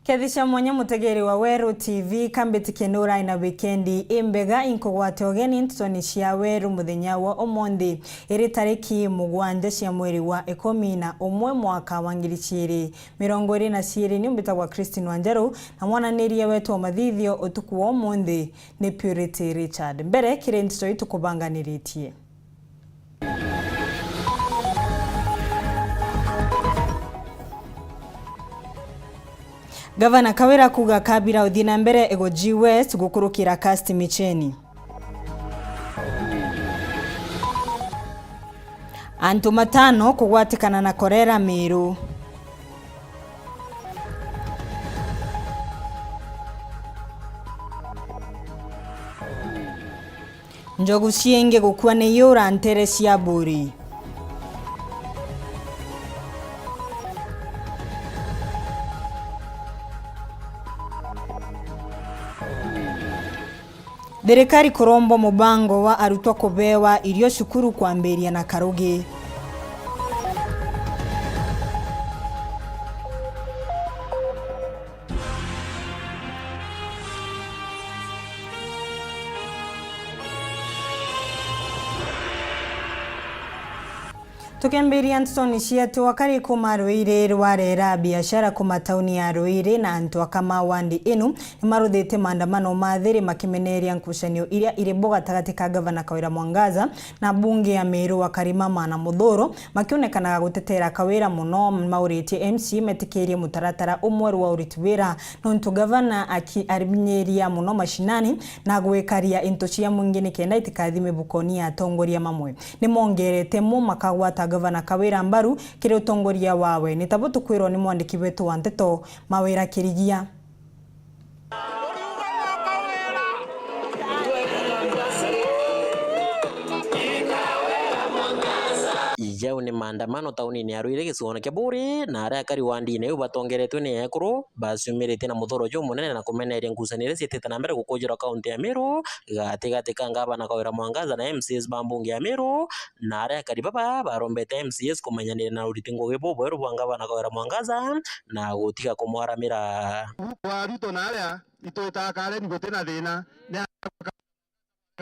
Kedisha mwenye mutegeri wa Weru TV kambiti kenura ina weekendi imbega inkogwate ogeni ntutonishia Weru muthenya wa omondi iri tariki mugwanja cia mweri wa 11 mwaka wa 2022 ni mbita kwa Christine Wanjeru na mwananirie wetu wa mathithio utuku wa omondi ni Purity Richard mbere kire ntito itukubanganiritie. Gavana Kawira kuga kabira uthina mbere ego G West gukurukira cast micheni. Antu matano kugwatikana na korera Meru. Njogu cienge gukua ni yura ntere cia buri. Thirikari kurombo mubango wa arutwa kubewa irio cukuru kwambiria na karugi. Tukembiria ntoni cietu wakari kuma Ruire rwarera biashara kuma tauni ya Ruire na antu akama wandi inu nimaruthite maandamano mathiri makimeneria nkucanio iria iri bogatagati ka Gavana Kawira Mwangaza na bunge ya Meru Wakarimama na Muthuro makionekana gutetera Kawira muno mauritie MC metikirie mutaratara umwe wa uriti wira nontu Gavana aribinyeria muno mashinani na gwekaria into cia mwingine kenda itikathime bukoni ya tongoria mamwe nimongerete mu makagwata Gavana Kawira mbaru kire utongoria wawe nitabo tukwirwo ni mwandiki wetu wa Nteto mawira kirigia. Ijau ni maandamano tauni ni Ruire gicukuru kia buri na aria akari wandi ne batongeretwe ni ekuru bacumirite na muthoro jo munene na kumeneria ngucanire ciitite na mbere gukujira kaunti ya Meru gati ka Gavana Kawira Mwangaza na MCs bambunge ya Meru na aria akari baba barombete MCs kumenyanira na uriti ngugi bubweru bwa Gavana Kawira Mwangaza na gutiga kumwaramira waruto na aria itutaka ni gutina thina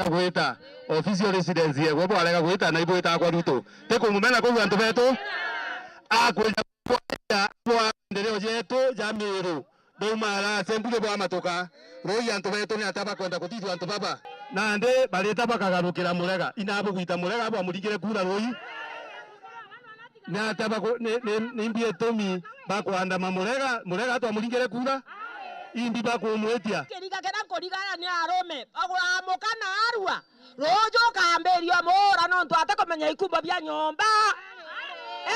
gwita official residence ye gwo bwarega gwita na ibwita kwa ruto te kumumena kwa antu betu akwenda kwa ndereo jetu ja Meru bomara sembule bwa matoka roi antu betu ni ataba kwenda kutitu antu baba na nde baleta bakagarukira murega inabo gwita murega abo amurigire kura roi na ataba ni mbie tomi bakwanda murega atu amurigire kura indi bakumwetia kiriga kera korigana ni arome aguramuka na arua rojo kamberio mora no ntwate kumenya ikumba bya nyomba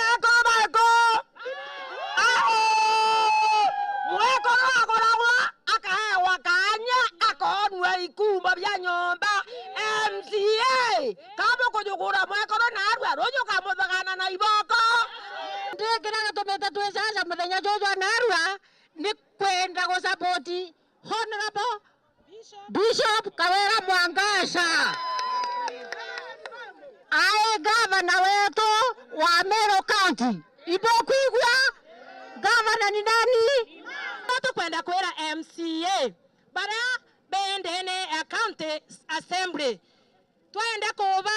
eko mweko agoragwa akahewa kanya akonwe ikumba bya nyomba MCA kabo kujugura mweko na arua rojo kamuthagana na iboko ndekera tumeta twesasa muthenya jojo na arua ni kwenda go support Honorable Bishop Kawira Mwangaza ae Gavana wetu wa Meru County ibokwigwa Gavana ni nani kwenda kwera MCA bara bendene county assembly twende kuba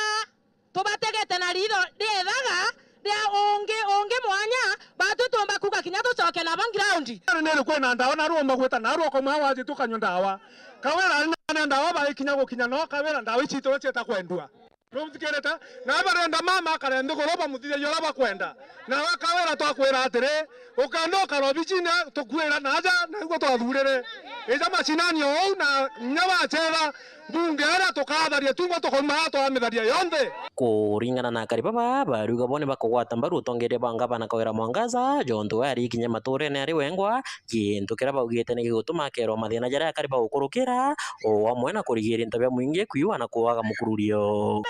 tubategete na rido dethaga dia onge mwanya batu tomba kuka kinyato choke na background nene kwena ndawa na ruo magweta na ruo komwa waje tukanyo ndawa Kawira na ndawa ba ikinya kinya no Kawira ndawa ichito cheta kwendwa rumtikereta na barenda mama karendo goroba mutire yora bakwenda na Kawira twakwira atire ukanoka robichine tukwira naja na ngo twathurire eja machinani o na nyaba chera bunge ara tukatharia tungo tukoma twamitharia yonthe kuringana na akari baba baruga bone bakogwata mbaru utongeria ba Gavana Kawira Mwangaza jonto ari kinya mature ne ari wengwa kintu kira baugite ni gutuma kero mathina jaria akari ba ukurukira o amwe na kurigiria ntabya mwingi kwiwa na kuaga mukururio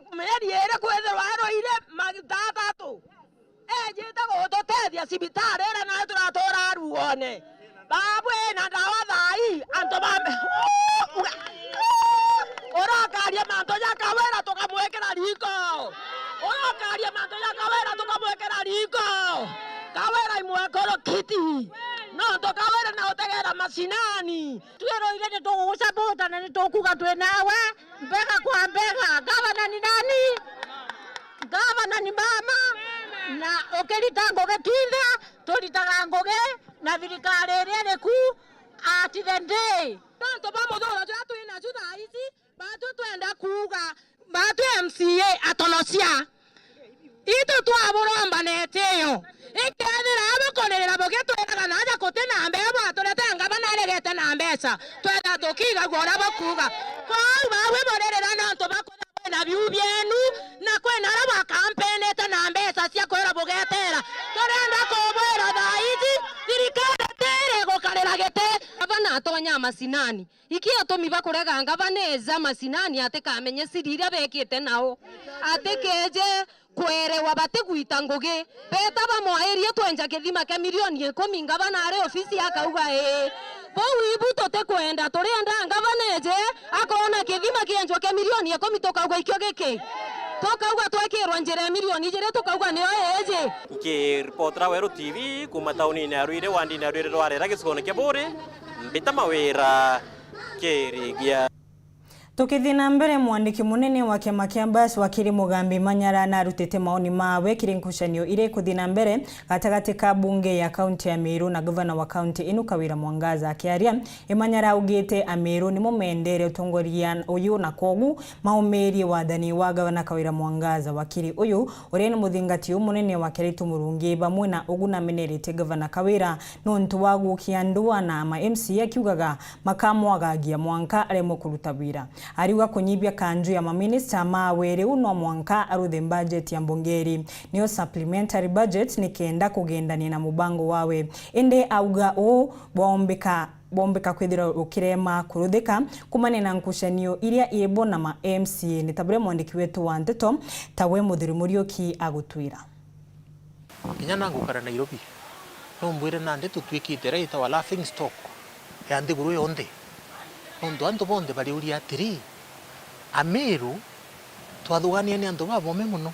kumeriere kwetherwa Ruire magitatu jita gututethia cibitari ira na turatura ruone babwe na ndawa thai antu bambe urakaria manto ya Kawira tukamwekera riko urakaria manto ya Kawira tukamwekera riko Kawira Imwe koro kiti no no tukawera na utegera masinani twero ile tugusupport na nitukuga twe nawe mbega kwa mbega. Gavana ni nani? Gavana ni mama na ukirita ngoge twithe turitaga ngoge na thirikari iri ku at the day tonto bamuthura twina cutha ici batu twenda kuga batu MCA atonocia itu twaburomba neteyo ikethira abakorera boge tweraga naja kutina mbeba turete ngabana aregete na mbesa twenda tukiga gora bakuga kwa bawe borerera nanto bakora na biu byenu na kwena raba campaign eta na mbesa cia kwera bogetera turenda kubwera thaici thirikari tere gukarira gete abana atonya masinani ikio tumiba kurega ngabaneza masinani atekamenye sirira bekite nao atekeje kwerewa bategwita ngugi beta bamwairie twenja kithima ke milioni 10 ngabana ari ofisi akauga bau ibuto te kwenda turenda ngabaneje akona kithima kienjwa ke milioni 10 tukauga ikio giki tukauga twekirwa njira milioni jire tukauga niyo eje ki reporter Weru TV kuma tauni ni Ruire wandi ni Ruire rwarera gicikono kia buri mbita mawira kirigia. Tukithina mbere mwandiki munene wa kiama kia Mbas wakiri Mugambi Manyara na rutete maoni mawe kiri nkushanio ire kuthina mbere gatagati ka bunge ya kaunti ya Meru na governor wa kaunti inu Kawira Mwangaza akiaria Manyara ugite Ameru ni mumendere utongoria uyu na kogu maumeri wathani wa governor Kawira Mwangaza. Wakiri uyu uri ni muthingati munene wa Keritu Murungi bamwe na uguna menerete governor Kawira nontu wa gukiandua na ma MCA kiugaga makamwagagia mwanka aremo kuruta wira. Ariuga kunyibia kanju ya maminista ma Weru no mwanka aruthe budget ya mbungeri niyo supplementary budget nikenda kugendania na mubango wawe ende auga o bombeka kwithira ukirema kuruthika kumane na nkushanio iria iebo na ma MCA ni tabure mwandiki wetu wa Nteto tawe muthiri Murioki agutwira kinyana ngukara Nairobi no mbwire na Nteto twikite raita wa laughing stock ya ndiguru yonde ondo anto bonde bali uri atiri Ameru twathugania ni anto babome muno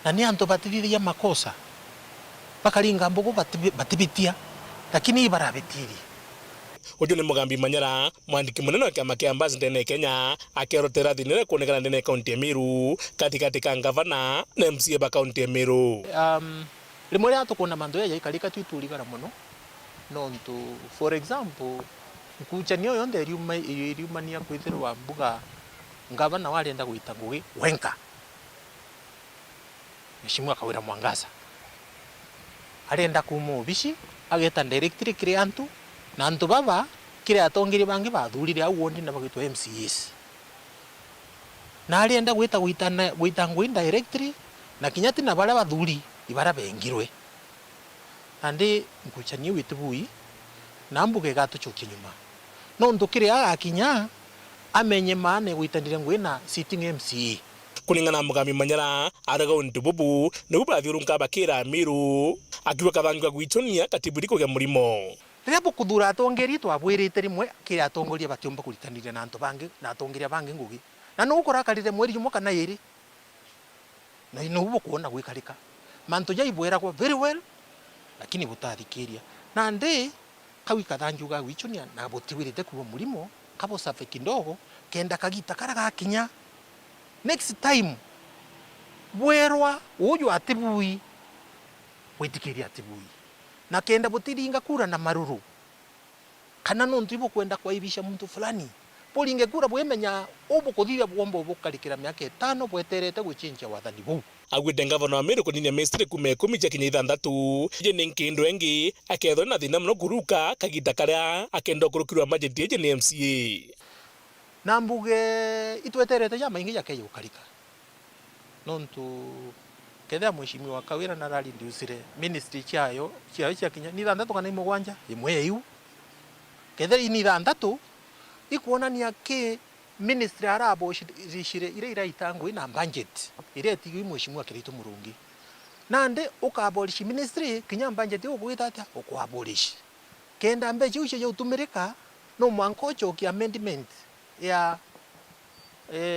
na ni anto batithia makosa bakaringa mbugo batibitia lakini barabetiri. Uju ni Mugambi Manyara mwandiki munene wa kiama kia Mbas ndene Kenya akerotera thinire kuonekana ndene kaunti ya Meru katikati ka gavana na MCA ba kaunti ya Meru. Rimwe ria tukona mandu ya ikarika twituligara muno nontu for example kuchanio yonde iriumania kwithirwa mbuga ngavana walienda guita ngugi wenka Mheshimiwa Kawira Mwangaza alienda kumubishi ageta directory kire antu na antu baba kire atongiri bangi bathurire au wondi na bagitwa MCAs na alienda guita ngui directory na kinyati na bale bathuri ibara bengirwe andi nkuchanio witubui na mbuge gatuchuki nyuma no ndukire agakinya amenye maana guitandire ngui na sitting MCA kulingana na Mugambi Manyara araga untububu nubu bathurunka bakira Meru akiwa kabangi gwitonia katibiriko ya murimo rebo kuthura atongeri twabwirite rimwe kire atongoria batiomba kuritanire na antu bangi na atongeria bangi ngugi na no ukora kalire mweri jumo kana yiri na ino kuona gwikarika manto jaibwera kwa very well lakini butathikiria na ndi kawi kathanjuga gwichonia na botiwirite kuwa murimo kabo safe kindogo kenda kagita karaga kinya next time bwerwa uju atibui witikiria atibui na kenda botiringa kura na maruru kana nontu ibo kwenda kwaibisha mtu fulani polinge kura bwemenya obo kuthira bwombo bokarikira myaka 5 bweterete guchinja wathani bu agwite gavana wa Meru kuninia ministry kume 10 kinya 6 je ni nkindo engi akethwa na thina muno kuruka kagita karia akenda kurukirwa budget je ni MCA na mbuge itweterete ya maingi yake yukarika nontu ketha Mheshimiwa Kawira na rali ndiusire ministry chayo cia kinya ni 6 kana 7 imwe yu ketha ni 6 ikuonania ke ministry arabo rishire ire iraitango ina budget ire tigi Mheshimiwa Keritu Murungi nande ukabolish ministry kinya budget ukwita ata ukwabolish kenda mbeje uche utumirika no mwankocho ki amendment ya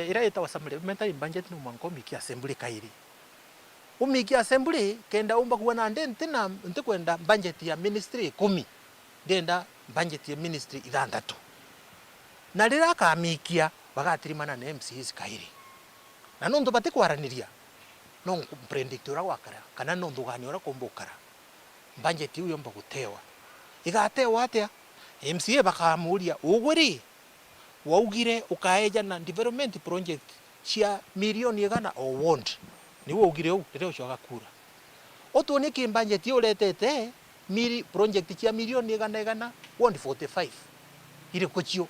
iraita wa supplementary budget no mwanko miki assembly kairi umiki assembly kenda umba kuona ntina ntikwenda budget ya ministry 10 ndenda budget ya ministry 6 na rira kamikia bagatirimana na MCs kairi na nondu batikwaraniria no predict ura wakara kana nondu gani ura kumbukara budget uyo mba gutewa igatewa atia MCA bakamuria uguri waugire ukaeja na development project cia milioni 100 o ward ni ugire u rero coga kura otone ki budget uretete project cia milioni 100 ward 45 ire kuchio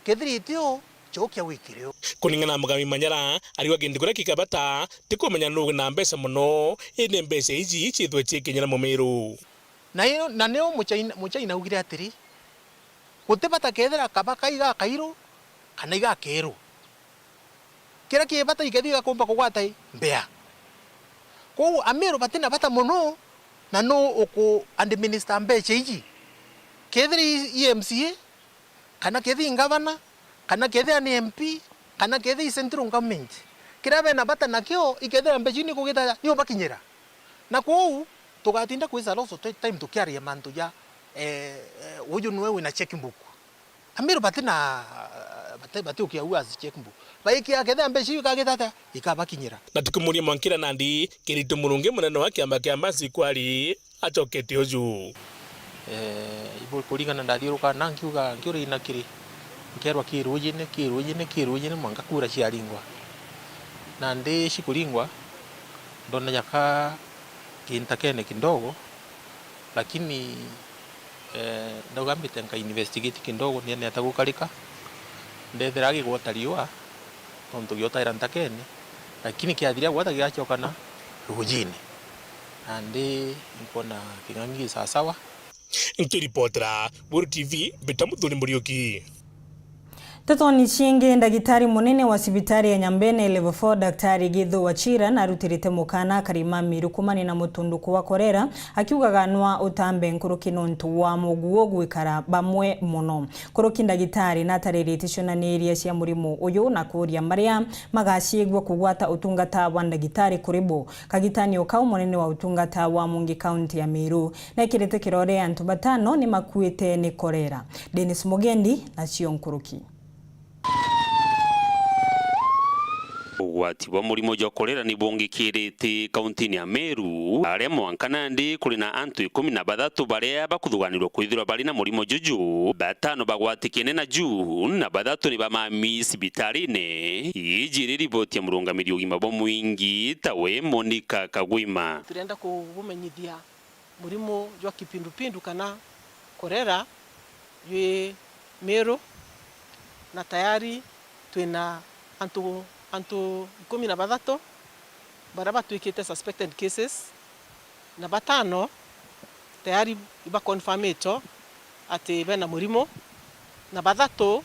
kethritio chokia wikireo kuningana na Mugami Manyara ariwa gindi kura kikabata tikumenya nugu na mbesa muno ine mbesa iji chithwe chikinyira mumiru na neo muchaina ugire atiri gutibata kethera kabaka iga kairo kana iga kero kira kibata ikethiga kumba kugwata mbea ko amero batina bata muno na no uku administer mbecha iji kethiri EMCA kana kethi governor kana kethi ni MP kana kethi central government kira bena bata nakyo ikethira mbecha ni kugita ni bakinyira na ko tugatinda kwisa loso time tukiaria mantu ya uyu niwe wina checkbook amiro batina bati ukia uazi checkbook baiki aketha mbeca ikagitata ikabakinyira na tukumuria Mwankira Nandi kirito murungi munene wa kiamba kia mbasi kwari achokete uju ibo kuringana ndathiruka na nkiuri inakiri nkerwa kirujine mwanga kura ciaringwa na ndi cikuringwa ndona yaka kintakene kidogo lakini ndagambite nka investigate kidogo ni atagukarika ndethera gigwatariwa tondu giotaira ntakene lakini kiathiria gwata giachokana rujini andi nkona kingangi sawa nkiripotera Weru TV Betamuthoni Muriuki. Totoni chienge ndagitari munene wa sibitari ya Nyambene level 4 Daktari Githu Wachira na rutirite mukana karima miru kumani na mutunduko wa korera akiugaganwa utambe nkuruki nontu wa muguo gwikara bamwe muno kuruki ndagitari na taririte cionaniria cia murimu uyu na kuria maria magacigwa kugwata utungata wa ndagitari kuribo kagitani okau munene wa utungata wa Mungi County ya Miru na kirete kirore antu batano ni makuite ni korera Dennis Mugendi na cio nkuruki Wati wa murimo jo korera ni bongikirite kaunti ya Meru aria mwankanandi kuri na antu 13 baria bakuthuganirwo kwithirwa bari na murimo juju batano bagwatikene na juu na bathatu ni bamami sibitarine ijiri riboti ya murungamiri ugima bo mwingi tawe Monica Kagwima turenda kubumenyithia murimo jwa kipindupindu kana korera ywe Meru na tayari twina antu 13 baraba tuikite suspected cases na batano tayari iba confirmato ati bena murimo na bathatu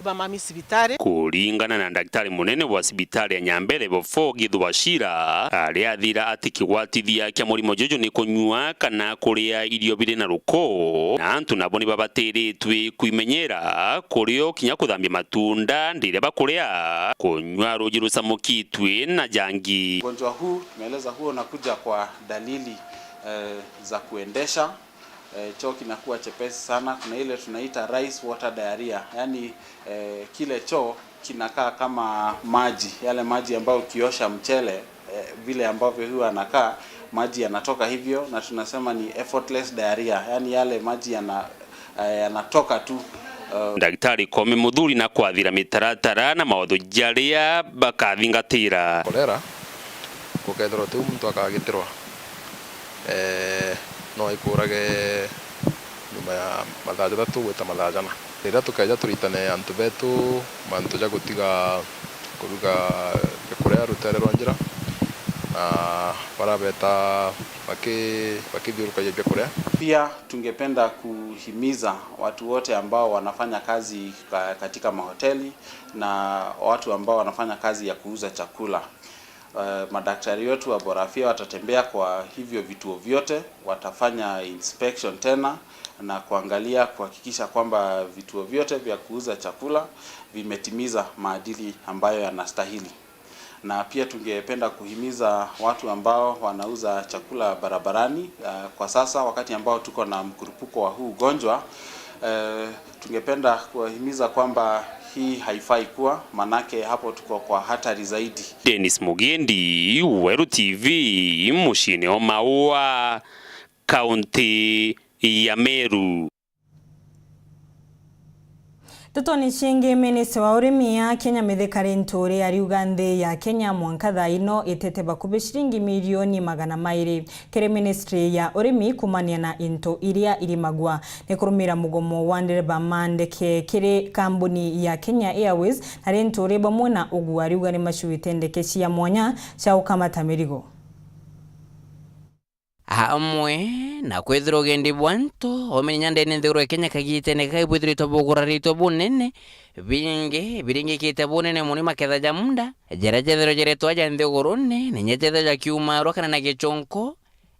iba mami sibitari kuringana na daktari munene wa sibitari ya Nyambere Bofo Githu Wachira aria thira ati kigwatithia kia murimo jojo ni kunyua kana kuria irio bire na ruko na antu nabo ni babatiritwe kuimenyera kurio kinya kuthambia matunda ndire bakuria kunywa ruji rusamukitwe na jangi. Ugonjwa huu tumeeleza huo unakuja kwa dalili za kuendesha choo kinakuwa chepesi sana. Kuna ile tunaita rice water diarrhea, yani kile choo kinakaa kama maji, yale maji ambayo ukiosha mchele vile ambavyo huwa anakaa maji yanatoka hivyo, na tunasema ni effortless diarrhea, yani yale maji yanatoka tu. Daktari Kome Muthuri na kwathira mitaratara na mautho jaria bakathingatira kolera kukethirwo tu muntu akagitirwa no ikurage nyuma ya mathaa 3 gwita mathaa 4 rira tukaja turitane antu betu mantu ja gutiga kuruga kurea rutere rwa njira na barabeta bakithiuruka ya kurea. Pia tungependa kuhimiza watu wote ambao wanafanya kazi katika mahoteli na watu ambao wanafanya kazi ya kuuza chakula. Madaktari wetu wa borafia watatembea kwa hivyo vituo vyote, watafanya inspection tena na kuhakikisha kwamba vituo vyote vya kuuza chakula vimetimiza maadili ambayo yanastahili. na pia tungependa kuhimiza watu ambao wanauza chakula barabarani. Kwa sasa wakati ambao tuko na mkurupuko wa huu ugonjwa, tungependa kuwahimiza kwamba hii haifai kuwa, manake hapo tuko kwa hatari zaidi. Dennis Mugendi, Weru TV, mushine wa Maua, kaunti ya Meru. Tutoni shingi minisi wa urimi ya Kenya mithikari nturi ariuga nthi ya Kenya mwanka thaino itete bakubi shiringi milioni 200 kiri ministry ya urimi kumania na into iria irimagwa ni kurumira mugomo wa ndereba mandeke kiri kambuni ya Kenya Airways na nturi bamwe na ugu ariuga ni mashuite ndeke cia mwanya cia ukamata mirigo hamwe na kwithira ugendi bwanto omenya ndene nthiguru Kenya kagitene kaibwithirito bugurarito bunene biringi kite bunene muni maketha ja munda jerejethero jereto aja nthigurune ninyetetha ja kiumaro kana na gichonko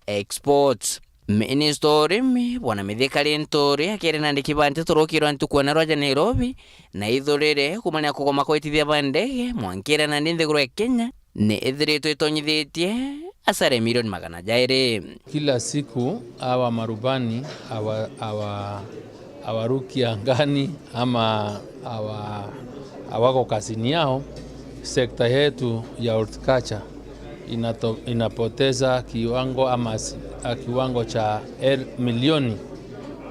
exports ministry mi bwana mithikari ntori akire na ndikibante turukirwa ntukwana roja Nairobi na ithurire kumania kugoma kwitithia bandege mwankira na nthiguru Kenya ni ithirito itonyithitie asare milioni 200. Kila siku hawa marubani hawaruki angani ama hawako kazini yao. Sekta yetu ya horticulture inapoteza kiwango cha milioni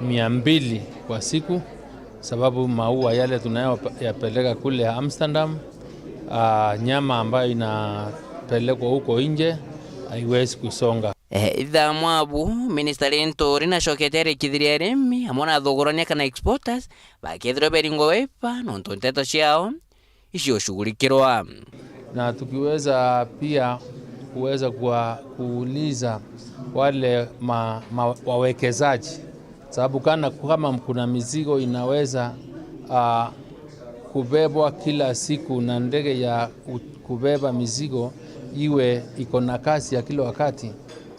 200 kwa siku, sababu maua yale tunayoyapeleka kule Amsterdam, nyama ambayo inapelekwa huko nje haiwezi kusonga. Itha mwabu ministeri ntori na shoketeri kithiria remi amona thogorania kana exporters bakethiro beringo wepa no Nteto ciao icio shughulikirwa, na tukiweza pia kuweza kuuliza wale wawekezaji, sababu kama kuna mizigo inaweza kubebwa kila siku na ndege ya kubeba mizigo iwe iko na kasi ya kila wakati,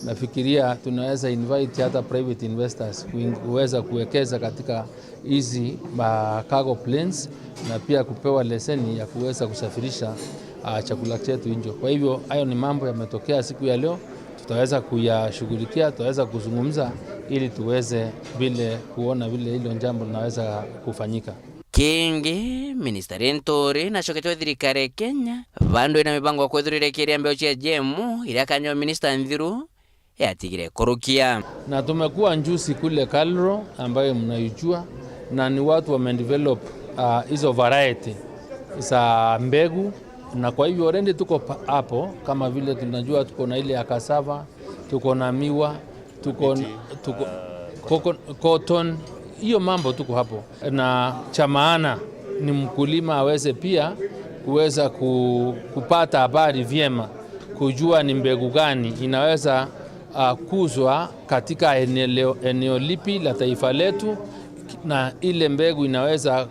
nafikiria tunaweza invite hata private investors kuweza kuwekeza katika hizi cargo planes na pia kupewa leseni ya kuweza kusafirisha chakula chetu nje. Kwa hivyo hayo ni mambo yametokea siku ya leo, tutaweza kuyashughulikia, tutaweza kuzungumza ili tuweze kuona vile hilo jambo linaweza kufanyika. Kingi ministeri ntori na shoketwa thirikari Kenya vandu ina mipango ya kwethurire kiria mbeo cia jemu iria kanyo minister Nthiru yatigire kurukia, na tumekuwa njusi kule Kalro ambayo mnaijua, na ni watu wamedevelop hizo variety za mbegu, na kwa hivyo already tuko hapo, kama vile tunajua tuko na ile ya cassava, tuko na miwa, tuko cotton, hiyo mambo tuko hapo. Na cha maana ni mkulima aweze pia kuweza kupata habari vyema, kujua ni mbegu gani inaweza kuzwa katika eneo lipi la taifa letu, na ile mbegu inaweza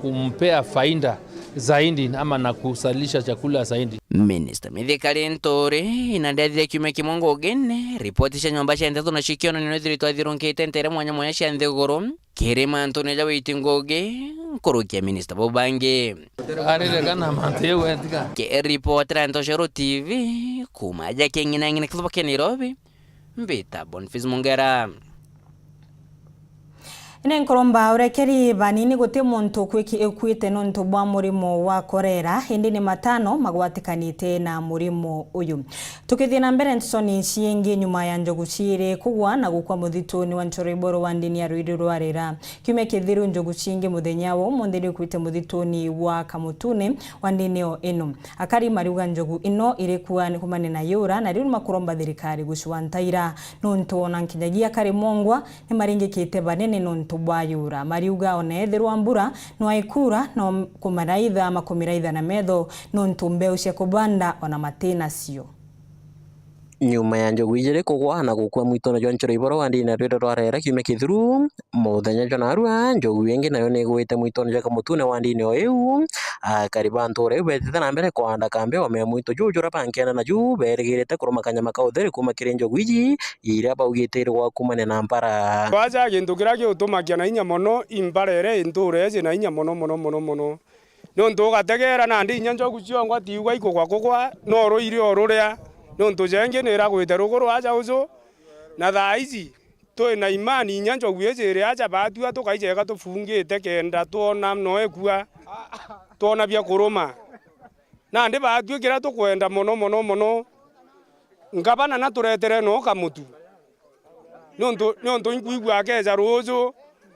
kumpea faida zaidi ama na kusalisha chakula zaidi. Minister mithikari ntori inandethire kiume kimongo gene ripoti cia nyomba cia Nteto na cikiono ni thirito athirunkite ntere mwanya cia nthiguru kirima Antoni ja witingoge nkurukia minister bobange arire kana matewe ndika ke reporter Ntoshero TV kumaja kengina kiloboke Nairobi mbita Boniface Mungera. Ine nkoromba urekeri banini guti muntu kwite nontu bwa murimo wa korera hindi ni matano magwatikanite na murimo uyu. Tukithia na mbere nsoni ciengi nyuma ya njogu cire kugwa na gukwa muthituni wa Nchoriboro wa ndini ya Ruiru rwarera kiume kithiru njogu cingi muthenya wo mundiri kwite muthituni wa Kamutune wa ndini o ino akari mariuga njogu ino irikuwa ni kumane na yura na riu makuromba thirikari gucwa ntaira nontu ona nkinyagia kari mongwa ni maringikite banene nontu bwayura mariuga onethirwa mbura no aikura no kumaraitha makumiraitha na metho nontu mbeu cia kubanda ona matena cio. Nyuma ya njogu ijire kugwa na gukua mwitono jwa Nchoriboro wa ndini na Ruiru rwarera kiume kithiru muthenya jwa narua njogu yengi nayo ni gwite mwitono jwa Kamutune wa ndini o iu kariba ntore betete na mbere kwanda kambe wa mwito jujura pankena na ju berigirite kurumakanya makauthere kuma kire njogu iji iria baugitirwa kumane na mpara baja gintu kiria giutumakia na inya mono imbarere nture je na inya mono nonto gategera na ndi nyanjogu ciongo tiugwa ikugwa no roire oruria nonto jenge nira gwite ruguru aja uzo na thaa ici twina imani nyanjogu ecere aja batua tukaijega tufungite kenda tuona no ekua tuona bia kuruma na ndi batua kira tukwenda mono ngabana na turetere no kamutu nonto inkuigwa keja ruzo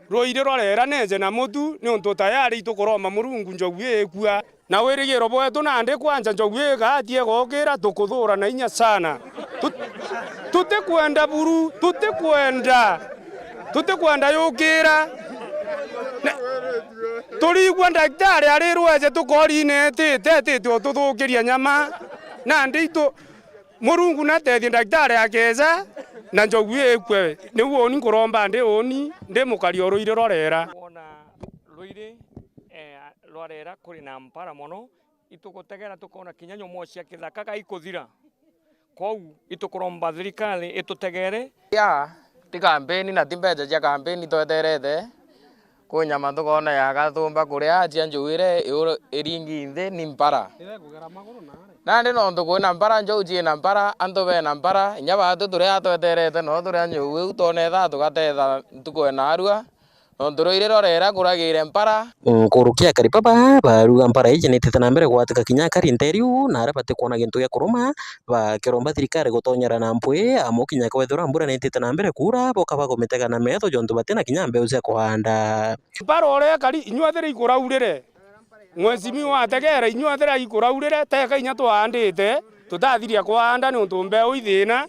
roire rorera neze na mutu nonto tayari tukuroma murungu njogu ekua na wirigiro bwetu nandi kwanja njogu gatie gokira tukuthura na inya sana tutikwenda buru tutikwenda yukira turigwa daktari ari rweje tukorine tete tuthukiria nyama nandi tu murungu na tethi daktari akeza na njogu ekwe ni woni nkuromba ndi oni ndi mukario ruire rorera wona ruire rorera kuri na mpara mono itugutegera tukona kinyanyo mocia kithaka ga ikuthira kou itukuromba thirikari itutegere ya ti kampeni na timbeja cia kampeni tweterete kunyama tukona ya gathumba kuria acia njuire iringi nthi ni mpara nandi no ntukwina mpara njouji na mpara antu bena mpara inya batu turia tweterete no turia njugu tonetha tugatetha tukwena arua no turoire rorera kuragire mpara nkurukia kari papa baruga mpara iji nitete na mbere gwatika kinya kari interiu na ara bate kuona gintu gia kuruma bakiromba thirikari gutonyera na mpwi amo kinya kwethura mbura nitete na mbere kura boka bagometega na metho jontu batena kinya mbeu cia kuhanda mpara ore kari inyuathire ikuraurire mwezimi wategera inyuathire ikuraurire teka inya twahandite tutathiria kuhanda nontu mbeu ithina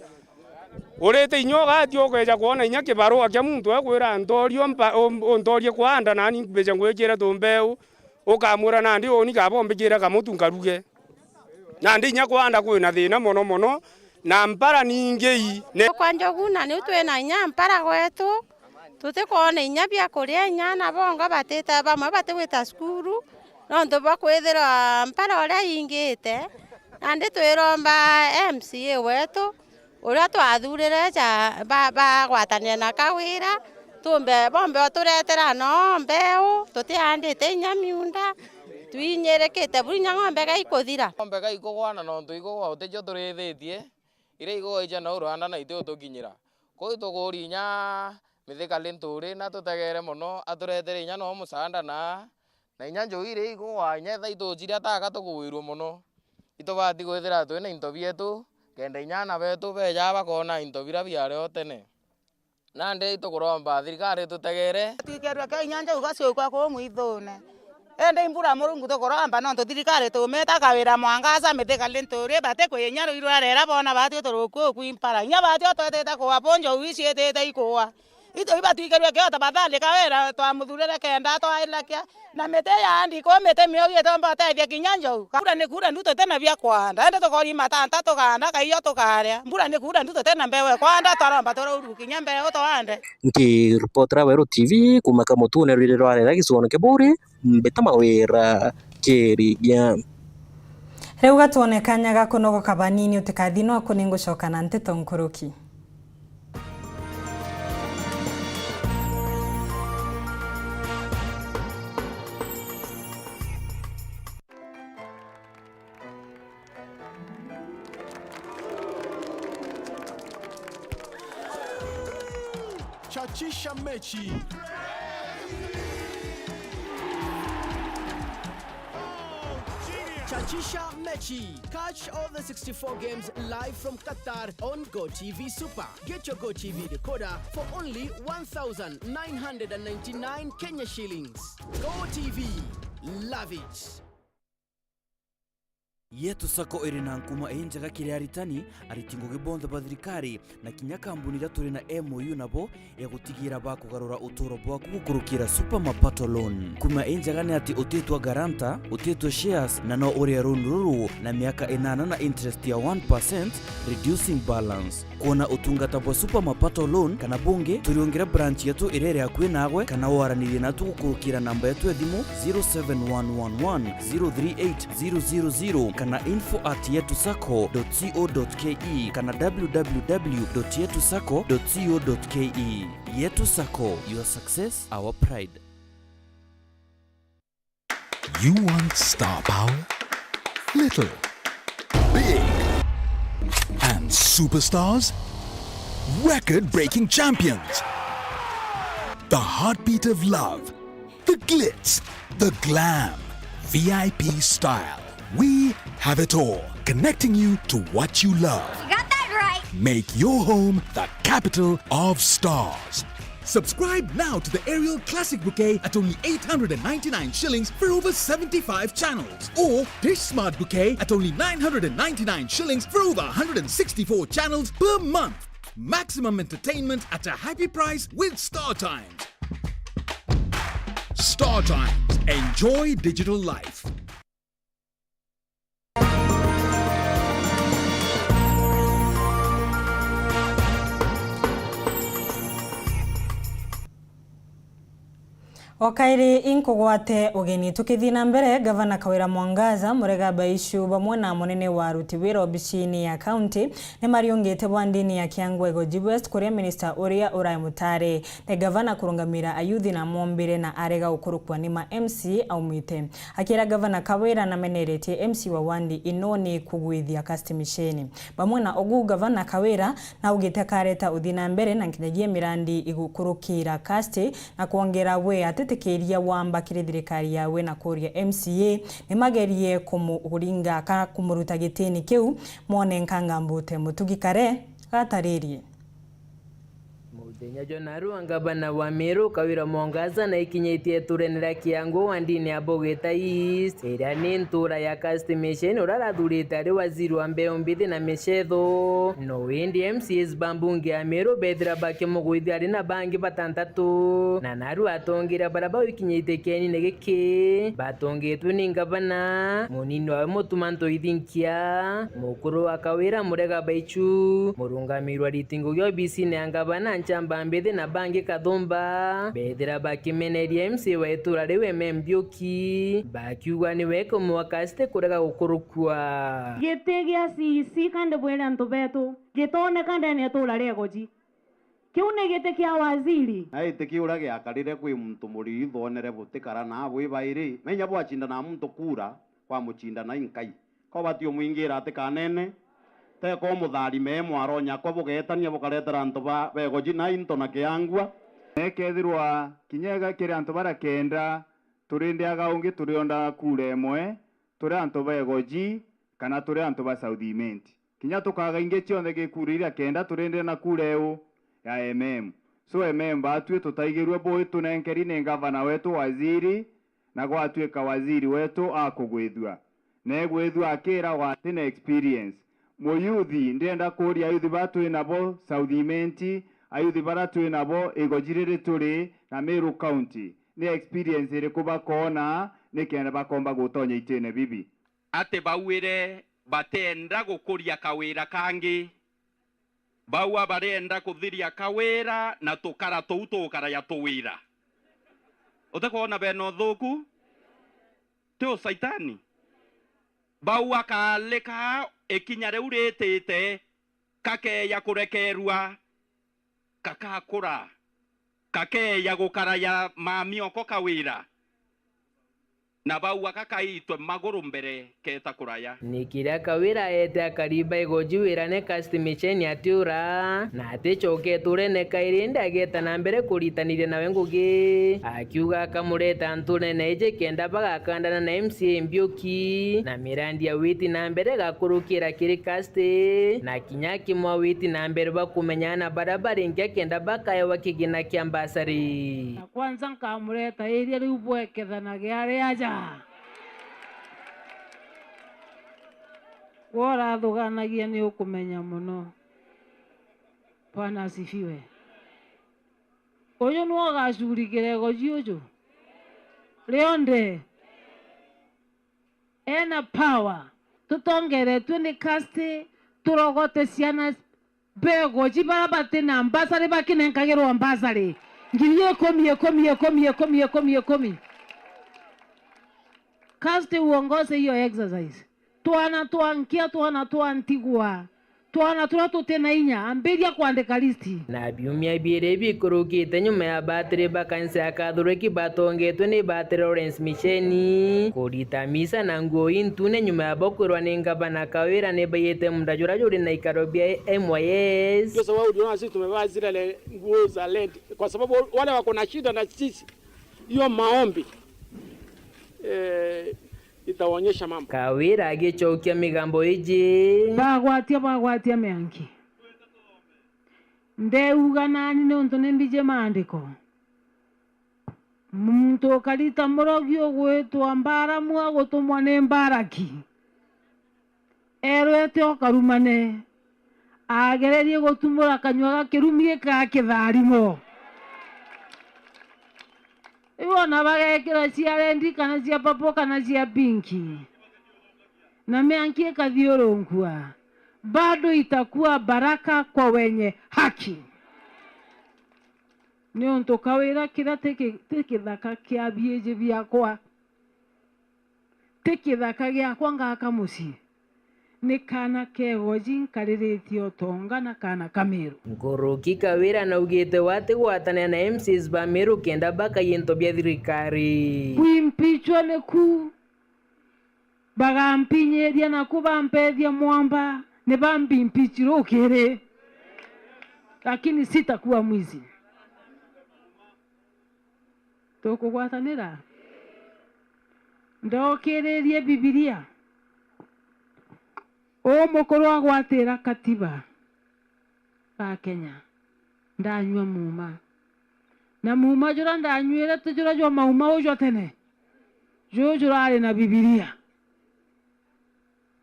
urete inyoga atio kweja kuona inya kibarua kia muntu akwira ntorio ontorie kuhanda nani beja ngwekira tumbeu ukamura nandi oni kabombikira kamutu ngaruge nandi inya kuhanda kwina thina mono na mpara ningei kwa njogu na ni twina inya mpara gwetu tutikona inya bia kuria inya na bongo batita bamwe batiwita skuru nontu bakwithira mpara uria ingite nandi twiromba MCA wetu uria twathurire bagwatania na kawira tumbe bombe turetera no mbeu tutihandite inya miunda twinyerekete buri nya ng'ombe gaikuthira ng'ombe gaikugwana nontu igugwa utijo turithitie ire igugwa ija no Rwanda na itio tukinyira koi tuguri inya mithikali nturi na tutegere muno aturetere inya no musanda na inya njuire igugwa inya tha itujira taka tukuwirwo muno itubati gwithira twina into bietu kenda inyana betu beja bakona into bira biareo tene nandi tukuromba thirikari tutegere twikerwa ka inyanja ugaciukwa ku mwithune ende imbura murungu tukuromba no thirikari tumeta kawira mwangaza mithikali nturi bate kwinya ruirwa rera bona batio turuku kwimpara inya batio twetete kuwa ponjo wicietete ikuwa ito iba twikerwa kiota badali kawira twamuthurire kenda twailakia na mete yandi ko mete miogie tomba teithia kinyanja kura ni kura nduto tena bia kwanda ende tukori matanta tukanda kaiyo tukaria mbura ni kura nduto tena mbewe kwanda twaromba turu kinya mbewe twande nki reportera Weru TV kumaka mutune rire rwarera gisuono keburi mbeta mawira kerigia riu gatuonekanya gakunogoka banini utikathi no akuningucoka na Nteto nkuruki Chachisha mechi. Chachisha mechi. Catch all the 64 games live from Qatar on GoTV Super. Get your GoTV decoder for only 1,999 Kenya shillings. GoTV. Love it. Yetu sako irina nkuma enjaga kiri aritani aritingo gibonda badrikari na kinya kambuni raturi na MOU nabo ya gutigira bakugarura utoro bwaku gukurukira super mapato loan kuma enjaga ni ati utetwa garanta utetwa shares na no uri ruru na miaka 8 na interest ya 1% reducing balance kuona utungata bwa super mapato loan kana bunge turiongera branch yetu irere yakwe nagwe kana waranire natu gukurukira namba yetu ya thimu 0711038000 kana info@yetusako.co.ke kana www.yetusako.co.ke. Yetu Sako, your success, our pride. You want star power? Little, big, and superstars? Record-breaking champions. The heartbeat of love. The glitz. The glam. VIP style. We have it all. Connecting you to what you love. You got that right. Make your home the capital of stars. Subscribe now to the Aerial Classic Bouquet at only 899 shillings for over 75 channels. Or Dish Smart Bouquet at only 999 shillings for over 164 channels per month. Maximum entertainment at a happy price with StarTimes. StarTimes. Enjoy digital life. Wakairi inkugwate ugeni tukithina mbere gavana Kawira Mwangaza murega baishu bamwe na munene wa aruti wira obicini ya county ne mariongete bwandini ya Kiangwego West kuria minister uria urai mutare ne gavana kurungamira ayuthi na mombire na arega ukurukwa ni ma MC aumite akira gavana Kawira na menerete MC wa wandi inoni kugwithia customisheni bamwe na ogu gavana Kawira na ugite kareta uthina mbere na nkinyagie mirandi igukurukira kaste na kuongera we atete keria wamba kire thirikari yawe na kuria MCA nimagerie kumuringa ka kumuruta gitini kiu mone nkangambute mutugikare gataririe Muthenya Jonaru angabana wa Meru Kawira Mwangaza na ikinyetie turenera Kiango wandini ya Bogeta East ira ni ntura ya customation urarathurite ari waziri wa mbeo mbithi na michetho no indi MCs bambungi ya Meru bethira bake mugwithi ari na bangi batantatu na naru atongira baraba ikinyetie keni negeki batongitwe ni ngabana munini wa mutumanto ithinkia mukuru wa Kawira murega baichu murungamirwa ritingo gyo BC ne angabana nchamba mbethe na bangi kathumba bethira bakimeneria MC wa itura riwe membioki bakiugwa ni weko mwakaste kurega gukurukwa gitegia CC kande bwera ntubetu gitone kande ne tura regoji kiune gite kia waziri aite kiura giakarire kwi muntu muri thonere butikara na bwi bairi menya bwachinda na muntu kura kwa muchinda na inkai ko batio muingira atikanene te ko muthari me mwaronya ko bugetania bukaretera antu ba begoji na into na kiangwa nekethirwa kinyega kiri antu bara kenda turinde agaungi turionda kure emwe turi antu begoji kana turi antu ba Southiment kinya tukaga inge cionthe gikurira kenda turinde na kure u ya so batue tutaigirwe boy tunenkeri ni gavana wetu waziri na gwatuika waziri wetu akugwithua negwithua akira wa tine experience moyuthi ndenda kuria ayuthi batu nabo Southiment ayuthi baratu nabo igojirire turi na Meru County ni experience ire kuba kona ni kenda bakomba gutonya itene bibi ate bawire batenda gukuria Kawira kangi bawa barenda kuthiria Kawira na tukara tukara ya tuwira utakona beno thuku tio saitani bawa kaleka ekinya reuretete kake ya kurekerua kakakura kake ya gukara ya mamioko Kawira na baua kakaitwe maguru mbere keta kuraya nikira Kawira ete akariba igoji wira ne customation atiura na atichoke turene kairinda geta na mbere kuritanire na wengugi akiuga kamureta ntune na eje kenda bagakandana na MCA mbioki na mirandi ya witi na mbere gakurukira kiri kaste na kinyaki mwa witi na mbere bakumenyana barabara ingia kenda bakaya wakigina kiambasari kwanza nkamureta area rubwekethana giari aja wora thuganagia ni ukumenya muno Bwana asifiwe uyu no gacurigire goji uju rionde ena power tutongeretwe ni kaste turogote ciana begoji barabate na ambasari bakinenkagirwo ambasari ngiriye komi kaste uongoze hiyo exercise tuana tuankia tuana tuantigua twana tura tutena inya amberia kwandika listi na biumia biere bikurukite nyuma ya battery vakansi ya Kathoreki batongetwe ni battery Lawrence Micheni kurita misa na nguo intune nyuma ya bokwirwa ni ngavana Kawira ni bayete munda jura juri na ikaro bia MYS. Ndio sababu unaona sisi tumevaa zile nguo za LED kwa sababu wale wako na shida na sisi, hiyo maombi itaonyesha mambo. Kawira agichokia migambo iji bagwatia meanki ndeuga nani nonto nembije maandiko muntu kalita murogio gwetwa mbara mwa gutumwa ne mbaraki erwete okarumane agererie gutumura kanywa kirumie ka kitharimo iwona bagekira cia rendi kana cia papo kana cia pinki na meanki kathiurungua bado itakuwa baraka kwa wenye haki. Nionto Kawira kira tekithaka kia bieje biakwa tekithaka giakwa ngaka muci ni kana kegoji nkariritio tonga na kana Kameru. Nguruki Kawira na ugite wati gwatana na MCs ba Meru kenda baka yento bia thirikari kuimpichwa neku bagampinyeria na kubampedia mwamba ne bambi mpichiro kere, lakini sitakuwa mwizi. Tukugwatanira ndokererie Biblia omukuru agwatira katiba ka Kenya ndanywa muma na muma jura ndanywire tujura jwa mauma ujo tene jura ari na Biblia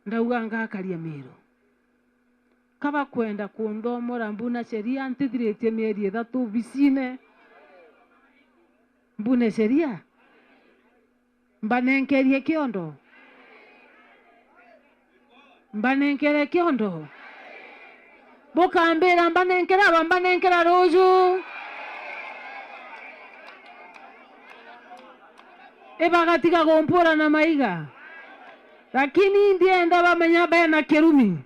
ndauga ngakaria Meru kaba kwenda kundomora mbuna sheria ntithirĩtie mĩeri 3 vicine mbune sheria mbanenkerie kiondo bukambira mbanenkera ruju ibagatiga gompora na maiga lakini ndienda bamenya bena kirumi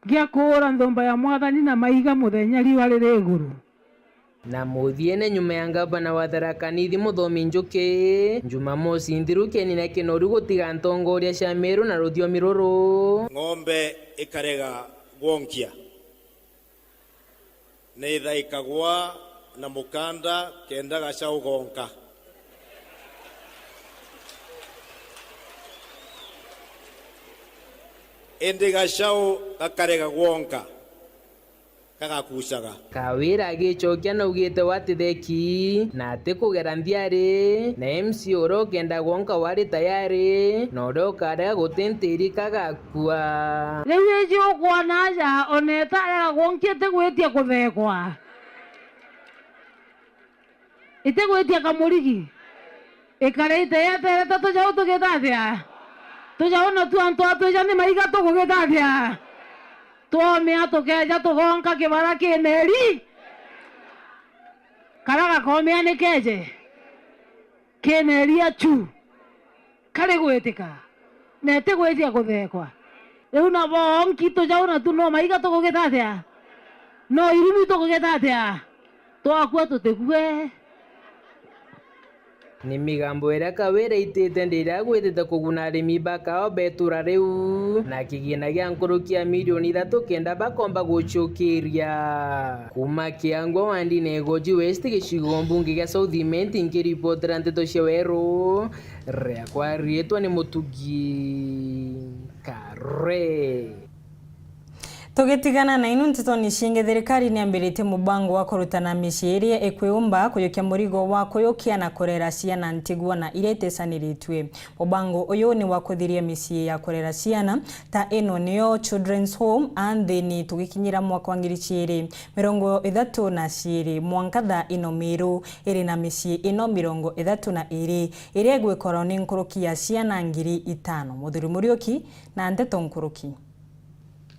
gia kura ndomba ya mwathani na maiga muthenya riwa riri iguru na muthiene nyuma ya ngavana wa Tharaka Nithi Muthomi Njuki Jumamosi nthirukieni na kinoru gutiga ntongoria cia Meru na ruthiomi ruru ng'ombe ikarega gwonkia ni ithaikagwa na mukanda kenda gaca ugonka indi gacau gakarega gwonka kagakucaga. Kawira agichokia na ugite watitheki na ati kugera nthiari na MC oro kenda gwonka wari tayari na oro karega gutintiri kagakua riu ejo kwana ja oneta arega gwonkiete gwitia kuthekwa ite gwitia kamurigi ikarite yetere tatu jau tugitathia tujaona tu antu atuja ni maiga tugugitathia tuomia tukeja tugonka kibara kineri karaga komia ni keje kineri achu kare gwitika nete gwitia kuthekwa riu na bonki tujaona tu no maiga tugugitathia no irumi tugugitathia twakua tutikue ni migambo ĩrĩa Kawira itĩte ndĩrĩa gwĩtĩte kũguna arĩmi bakao betura rĩu na kĩgĩna gĩa nkũrũkia milioni 3 kenda bakomba gũcokeria kuma Kĩangwa Wandi na Egoji West gĩcigo mbunge gĩa StarTimes ngĩripotera Nteto cia Weru rĩakwa rĩtwa nĩ Mũtugi Kare. Tugitigana na inu Nteto nishinge thirikari ni ambirite mubango wa kurutana micii iria ikwiumba kuyukia murigo wa kuyukia na kurera ciana ntigwa na iretesanĩrĩtwe. Mubango uyu ni wa kuthiria micii ya kurera ciana ta ino niyo Children's Home anthini tugikinyira mwaka wa 2032 mwankatha ino Meru iri na micii ino 32 iria igwikorwo ni nkurukia ciana 5,000. Muthuri Muriuki na Nteto Nkuruki.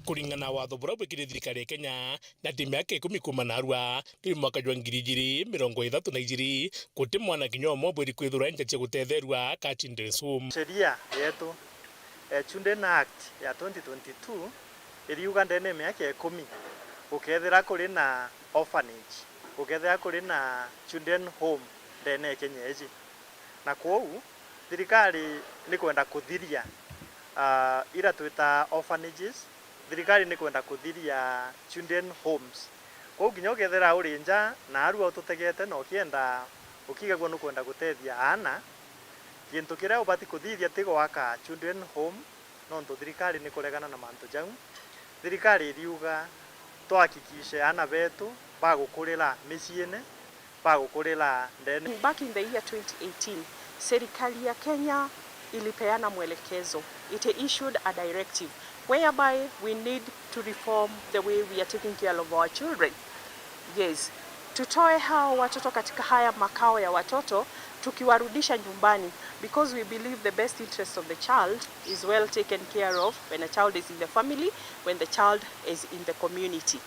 Kulingana watho bura bwikire thirikari ya Kenya na miaka 10 kuma narua ni mwaka wa 2032 kuti mwana kinyo mobwiri kwithura nja cia guthetherwa ka Children's Home. Sheria yetu Children Act ya 2022 iriuga ndene miaka 10 ukethira kuri na orphanage, ukethira kuri na children home ndene Kenya iji, na kwou thirikari ni kwenda kuthiria ira twita orphanages, thirikari ni kwenda kuthiria children homes. Kwou nginya ukethira uri nja na aru ututegete no kienda ukigagwo no kwenda gutethia ana kintu kiria ubati kuthithia tigo waka children home no ndo thirikari ni kuregana na mantu jau. Thirikari iriuga twahakikishe ana betu bagukurira miciine bagukurira ndene. Back in the year 2018, serikali ya Kenya ilipeana mwelekezo. It issued a directive whereby we need to reform the way we are taking care of our children. Yes, tutoe hao watoto katika haya makao ya watoto tukiwarudisha nyumbani, because we believe the best interest of the child is well taken care of when a child is in the family, when the child is in the community.